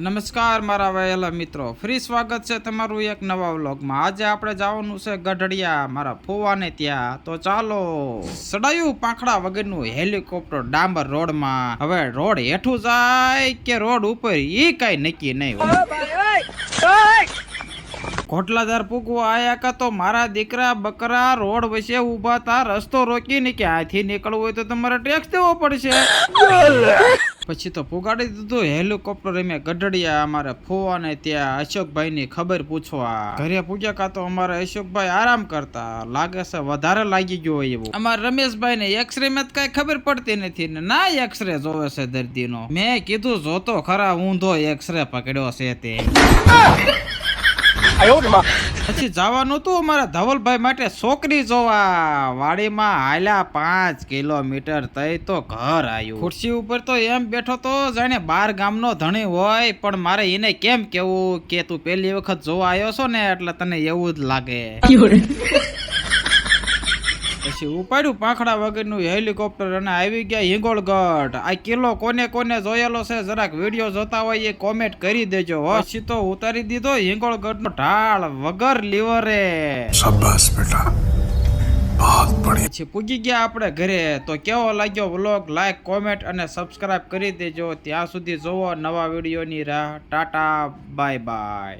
નમસ્કાર મારા વહેલા મિત્રો, ફ્રી સ્વાગત છે તમારું એક નવા વ્લોગમાં। આજે આપણે જવાનું છે ગઢડિયા મારા ફુવાને ત્યાં। તો ચાલો, સડાયું પાંખડા વગરનું હેલિકોપ્ટર ડાંબર રોડમાં। હવે રોડ હેઠું જાય કે રોડ ઉપર ઈ કઈ નક્કી નહીં। કોટલાદાર પૂગવા આયા કા તો મારા દીકરા બકરા રોડ વચ્ચે ઉભા તા, રસ્તો રોકીને કે આથી નીકળવું હોય તો તમારે ટેક્સ દેવો પડશે। પછી તો પુગાડી દીધું હેલિકોપ્ટર અમે ગઢડિયા અમારે ફુવાને ત્યાં અશોકભાઈ ની ખબર પૂછવા। ઘરે પૂગ્યા કા તો અમારે અશોકભાઈ આરામ કરતા, લાગે છે વધારે લાગી ગયો હોય એવું। અમારા રમેશભાઈ ને એક્સરે માં કઈ ખબર પડતી નથી ને ના એક્સરે જોવે છે દર્દીનો। મેં કીધું જોતો ખરા ઊંધો એક્સરે પકડ્યો છે તે। પછી જવાનું તું અમારા ધવલભાઈ માટે છોકરી જોવા। વાડીમાં હાલ્યા 5 કિલોમીટર તઈ તો ઘર આવ્યું। ખુરશી ઉપર તો એમ બેઠો તો જાણે 12 ગામનો ધણી હોય, પણ મારે એને કેમ કેવું કે તું પહેલી વખત જોવા આવ્યો છો ને એટલે તને એવું જ લાગે। પછી ઉપાડ્યું પાંખડા વગરનું હેલિકોપ્ટર અને આવી ગયા હિંગોળગઢ। આ કિલ્લો કોને કોને જોયેલો છે જરાક વિડીયો જોતા હોય એ કોમેન્ટ કરી દેજો। પછી તો ઉતારી દીધો હિંગોળગઢ નો ઢાળ વગર લીવરે। શાબાશ બેટા, બહુત બઢિયા। પછી પૂગી ગયા આપણે ઘરે। તો કેવો લાગ્યો વ્લોગ, લાઈક કોમેન્ટ અને સબસ્ક્રાઇબ કરી દેજો। ત્યાં સુધી જોવો નવા વિડીયોની રાહ। Tata bye bye.